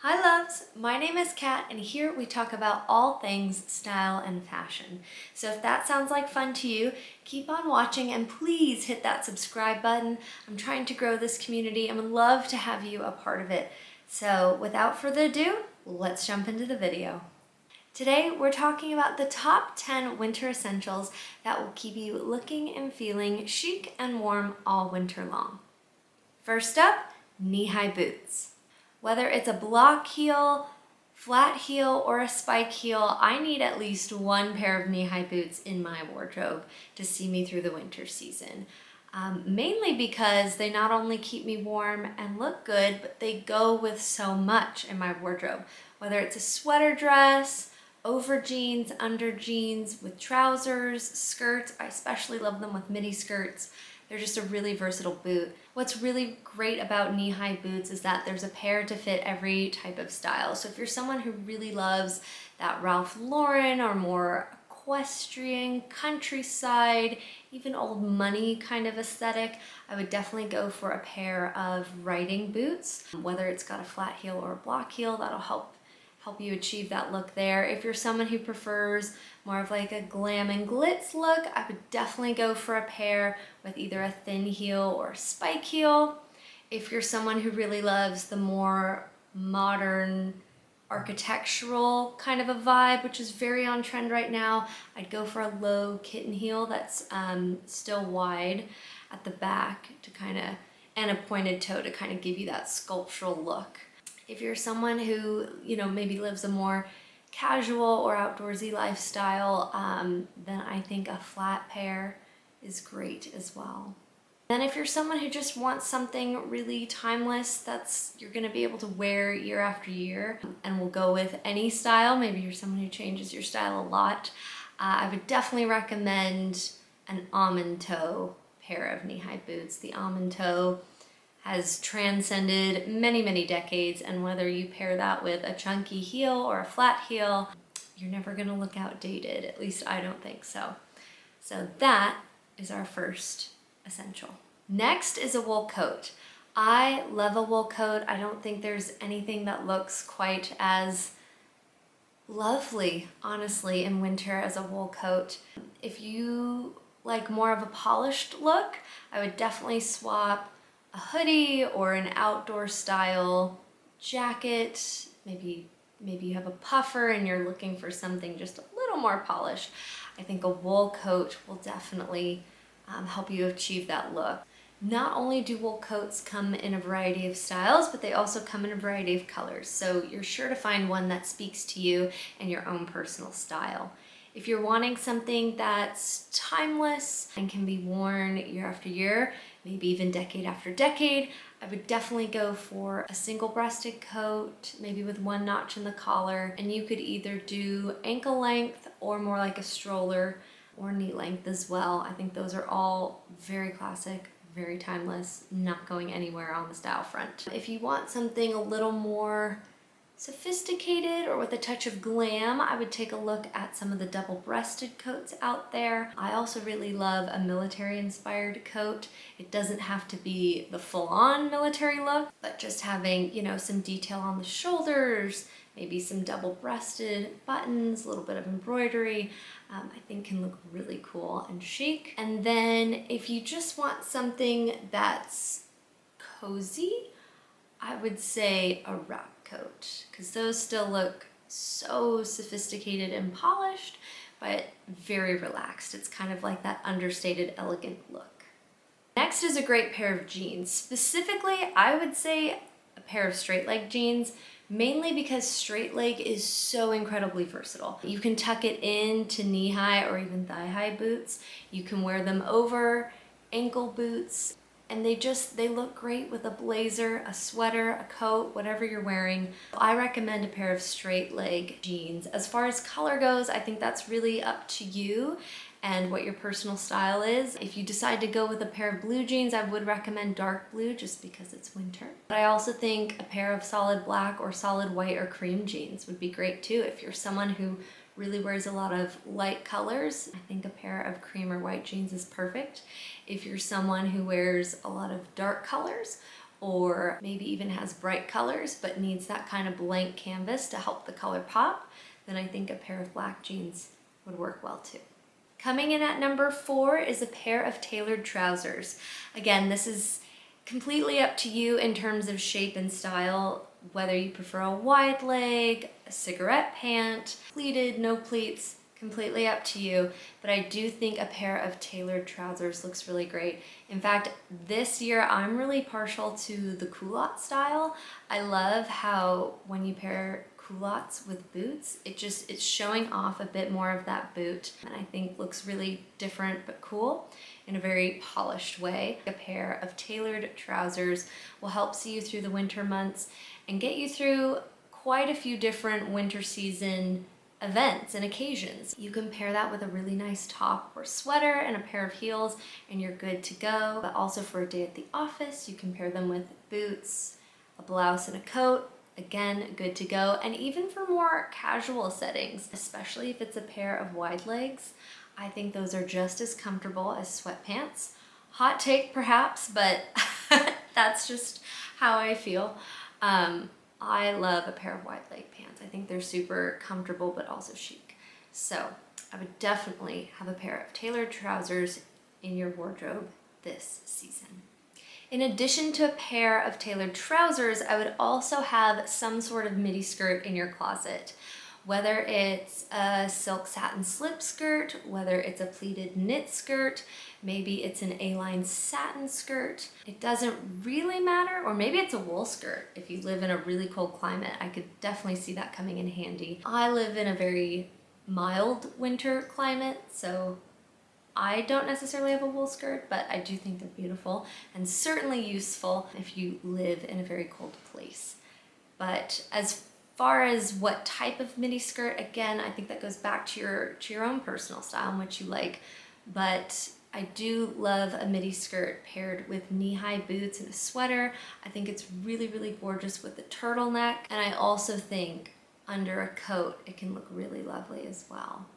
Hi loves, my name is Kat and here we talk about all things style and fashion. So if that sounds like fun to you, keep on watching and please hit that subscribe button. I'm trying to grow this community and would love to have you a part of it. So without further ado, let's jump into the video. Today we're talking about the top 10 winter essentials that will keep you looking and feeling chic and warm all winter long. First up, knee-high boots. Whether it's a block heel, flat heel, or a spike heel, I need at least one pair of knee-high boots in my wardrobe to see me through the winter season. Mainly because they not only keep me warm and look good, but they go with so much in my wardrobe. Whether it's a sweater dress, over jeans, under jeans, with trousers, skirts. I especially love them with midi skirts. They're just a really versatile boot. What's really great about knee-high boots is that there's a pair to fit every type of style. So if you're someone who really loves that Ralph Lauren or more equestrian, countryside, even old money kind of aesthetic, I would definitely go for a pair of riding boots. Whether it's got a flat heel or a block heel, that'll help you achieve that look there. If you're someone who prefers more of like a glam and glitz look, I would definitely go for a pair with either a thin heel or a spike heel. If you're someone who really loves the more modern architectural kind of a vibe, which is very on trend right now, I'd go for a low kitten heel that's still wide at the back to and a pointed toe to kind of give you that sculptural look. If you're someone who, maybe lives a more casual or outdoorsy lifestyle, then I think a flat pair is great as well. Then if you're someone who just wants something really timeless you're gonna be able to wear year after year and will go with any style, maybe you're someone who changes your style a lot, I would definitely recommend an almond toe pair of knee-high boots. The almond toe has transcended many, many decades, and whether you pair that with a chunky heel or a flat heel, you're never gonna look outdated. At least I don't think so. So that is our first essential. Next is a wool coat. I love a wool coat. I don't think there's anything that looks quite as lovely, honestly, in winter as a wool coat. If you like more of a polished look, I would definitely swap a hoodie or an outdoor style jacket. Maybe you have a puffer and you're looking for something just a little more polished. I think a wool coat will definitely help you achieve that look. Not only do wool coats come in a variety of styles, but they also come in a variety of colors. So you're sure to find one that speaks to you and your own personal style. If you're wanting something that's timeless and can be worn year after year, maybe even decade after decade, I would definitely go for a single-breasted coat, maybe with one notch in the collar, and you could either do ankle length or more like a stroller or knee length as well. I think those are all very classic, very timeless, not going anywhere on the style front. If you want something a little more sophisticated or with a touch of glam, I would take a look at some of the double-breasted coats out there. I also really love a military-inspired coat. It doesn't have to be the full-on military look, but just having, some detail on the shoulders, maybe some double-breasted buttons, a little bit of embroidery, I think can look really cool and chic. And then if you just want something that's cozy, I would say a wrap coat, because those still look so sophisticated and polished, but very relaxed. It's kind of like that understated, elegant look. Next is a great pair of jeans. Specifically, I would say a pair of straight leg jeans, mainly because straight leg is so incredibly versatile. You can tuck it into knee-high or even thigh-high boots. You can wear them over ankle boots, and they look great with a blazer, a sweater, a coat, whatever you're wearing. I recommend a pair of straight leg jeans. As far as color goes, I think that's really up to you and what your personal style is. If you decide to go with a pair of blue jeans, I would recommend dark blue just because it's winter. But I also think a pair of solid black or solid white or cream jeans would be great too. If you're someone who really wears a lot of light colors, I think a pair of cream or white jeans is perfect. If you're someone who wears a lot of dark colors or maybe even has bright colors but needs that kind of blank canvas to help the color pop, then I think a pair of black jeans would work well too. Coming in at number 4 is a pair of tailored trousers. Again, this is completely up to you in terms of shape and style, whether you prefer a wide leg, a cigarette pant, pleated, no pleats, completely up to you. But I do think a pair of tailored trousers looks really great. In fact, this year I'm really partial to the culotte style. I love how when you pair culottes with boots, it's showing off a bit more of that boot, and I think looks really different but cool in a very polished way. A pair of tailored trousers will help see you through the winter months and get you through quite a few different winter season events and occasions. You can pair that with a really nice top or sweater and a pair of heels and you're good to go. But also for a day at the office, you can pair them with boots, a blouse and a coat. Again, good to go. And even for more casual settings, especially if it's a pair of wide legs, I think those are just as comfortable as sweatpants. Hot take perhaps, but that's just how I feel. I love a pair of wide leg pants. I think they're super comfortable but also chic. So I would definitely have a pair of tailored trousers in your wardrobe this season. In addition to a pair of tailored trousers, I would also have some sort of midi skirt in your closet. Whether it's a silk satin slip skirt, whether it's a pleated knit skirt, maybe it's an A-line satin skirt. It doesn't really matter, or maybe it's a wool skirt. If you live in a really cold climate, I could definitely see that coming in handy. I live in a very mild winter climate, so I don't necessarily have a wool skirt, but I do think they're beautiful and certainly useful if you live in a very cold place. But as far as what type of midi skirt, again, I think that goes back to your own personal style and what you like. But I do love a midi skirt paired with knee-high boots and a sweater. I think it's really, really gorgeous with the turtleneck. And I also think under a coat, it can look really lovely as well.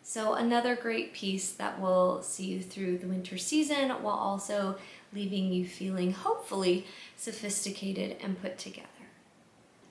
So another great piece that will see you through the winter season while also leaving you feeling hopefully sophisticated and put together.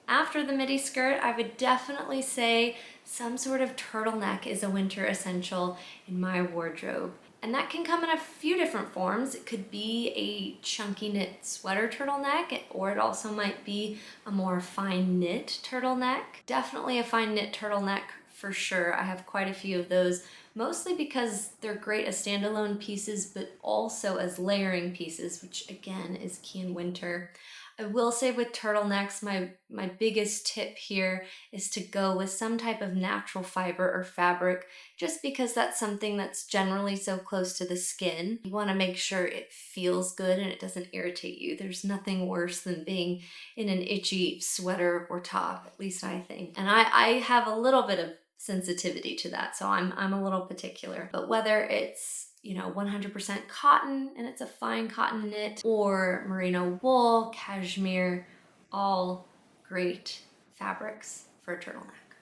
After the midi skirt, I would definitely say some sort of turtleneck is a winter essential in my wardrobe. And that can come in a few different forms. It could be a chunky knit sweater turtleneck, or it also might be a more fine knit turtleneck. Definitely a fine knit turtleneck for sure. I have quite a few of those, mostly because they're great as standalone pieces, but also as layering pieces, which again is key in winter. I will say with turtlenecks, my biggest tip here is to go with some type of natural fiber or fabric, just because that's something that's generally so close to the skin. You want to make sure it feels good and it doesn't irritate you. There's nothing worse than being in an itchy sweater or top, at least I think. And I have a little bit of sensitivity to that, so I'm a little particular. But whether it's 100% cotton and it's a fine cotton knit, or merino wool, cashmere, all great fabrics for a turtleneck.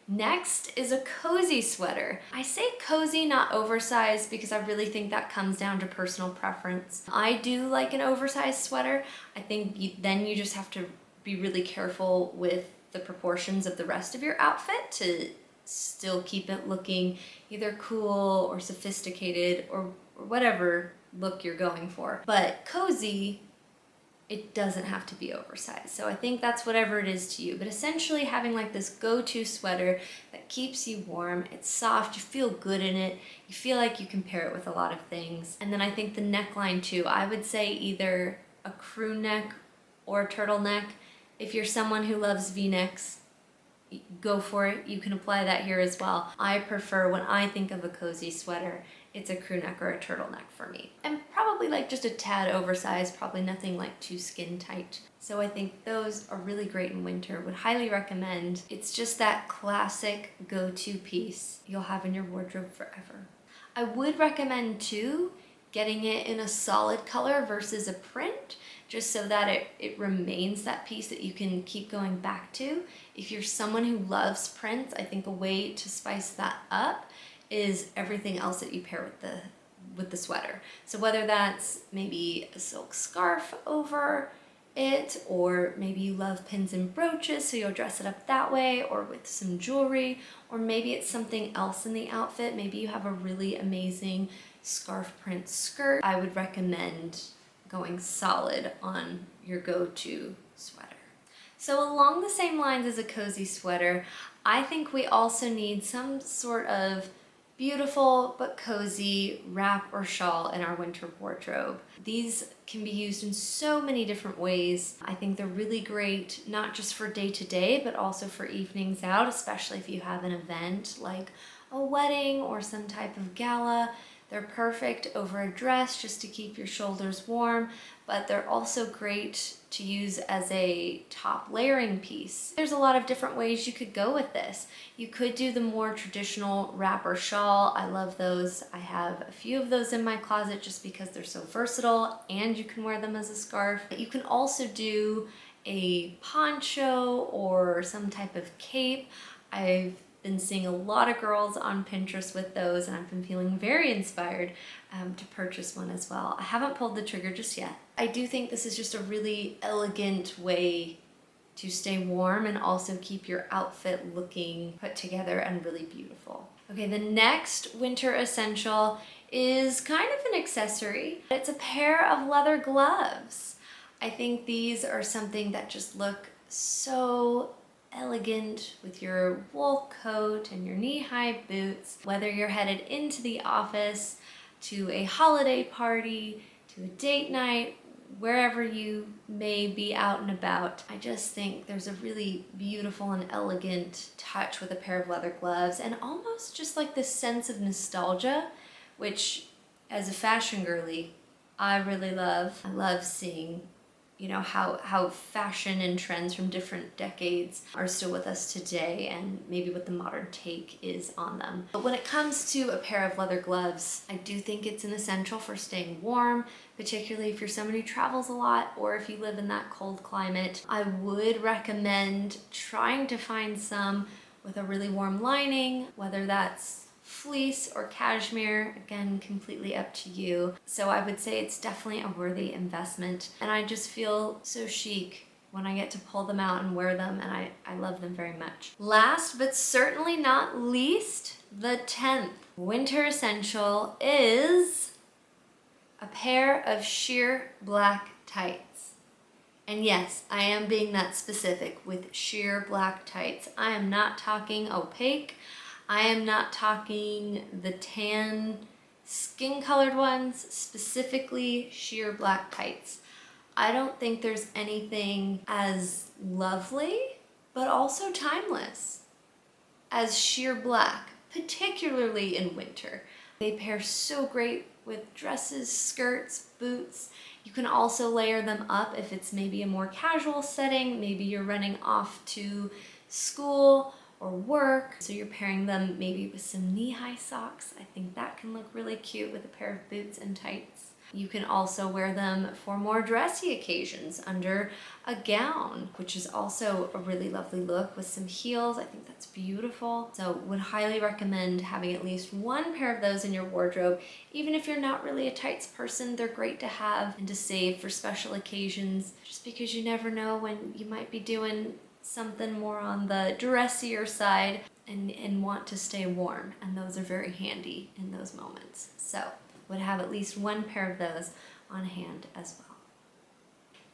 Next is a cozy sweater. I say cozy, not oversized, because I really think that comes down to personal preference. I do like an oversized sweater. I think then you just have to be really careful with the proportions of the rest of your outfit to still keep it looking either cool or sophisticated or whatever look you're going for. But cozy, it doesn't have to be oversized. So I think that's whatever it is to you. But essentially having like this go-to sweater that keeps you warm, it's soft, you feel good in it, you feel like you can pair it with a lot of things. And then I think the neckline too, I would say either a crew neck or a turtleneck. If you're someone who loves V-necks, go for it. You can apply that here as well. I prefer, when I think of a cozy sweater, it's a crew neck or a turtleneck for me. And probably like just a tad oversized, probably nothing like too skin tight. So I think those are really great in winter. Would highly recommend. It's just that classic go-to piece you'll have in your wardrobe forever. I would recommend too getting it in a solid color versus a print, just so that it remains that piece that you can keep going back to. If you're someone who loves prints, I think a way to spice that up is everything else that you pair with the sweater. So whether that's maybe a silk scarf over it, or maybe you love pins and brooches, so you'll dress it up that way, or with some jewelry, or maybe it's something else in the outfit. Maybe you have a really amazing scarf print skirt. I would recommend going solid on your go-to sweater. So along the same lines as a cozy sweater, I think we also need some sort of beautiful but cozy wrap or shawl in our winter wardrobe. These can be used in so many different ways. I think they're really great, not just for day to day, but also for evenings out, especially if you have an event like a wedding or some type of gala. They're perfect over a dress just to keep your shoulders warm, but they're also great to use as a top layering piece. There's a lot of different ways you could go with this. You could do the more traditional wrapper shawl. I love those. I have a few of those in my closet just because they're so versatile and you can wear them as a scarf. But you can also do a poncho or some type of cape. I've been seeing a lot of girls on Pinterest with those, and I've been feeling very inspired to purchase one as well. I haven't pulled the trigger just yet. I do think this is just a really elegant way to stay warm and also keep your outfit looking put together and really beautiful. Okay, the next winter essential is kind of an accessory. It's a pair of leather gloves. I think these are something that just look so elegant with your wool coat and your knee-high boots, whether you're headed into the office, to a holiday party, to a date night, wherever you may be out and about. I just think there's a really beautiful and elegant touch with a pair of leather gloves, and almost just like this sense of nostalgia, which as a fashion girly, I really love. I love seeing how fashion and trends from different decades are still with us today, and maybe what the modern take is on them. But when it comes to a pair of leather gloves, I do think it's an essential for staying warm, particularly if you're someone who travels a lot or if you live in that cold climate. I would recommend trying to find some with a really warm lining, whether that's fleece or cashmere, again, completely up to you. So I would say it's definitely a worthy investment, and I just feel so chic when I get to pull them out and wear them, and I love them very much. Last but certainly not least, the 10th winter essential is a pair of sheer black tights. And yes, I am being that specific with sheer black tights. I am not talking opaque. I am not talking the tan skin colored ones, specifically sheer black tights. I don't think there's anything as lovely, but also timeless as sheer black, particularly in winter. They pair so great with dresses, skirts, boots. You can also layer them up if it's maybe a more casual setting. Maybe you're running off to school or work, so you're pairing them maybe with some knee-high socks. I think that can look really cute with a pair of boots and tights. You can also wear them for more dressy occasions under a gown, which is also a really lovely look with some heels. I think that's beautiful. So would highly recommend having at least one pair of those in your wardrobe. Even if you're not really a tights person, they're great to have and to save for special occasions, just because you never know when you might be doing something more on the dressier side and want to stay warm, and those are very handy in those moments. So would have at least one pair of those on hand as well.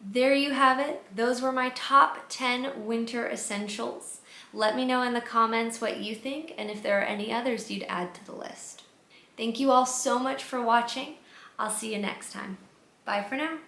There you have it. Those were my top 10 winter essentials. Let me know in the comments what you think and if there are any others you'd add to the list. Thank you all so much for watching. I'll see you next time. Bye for now.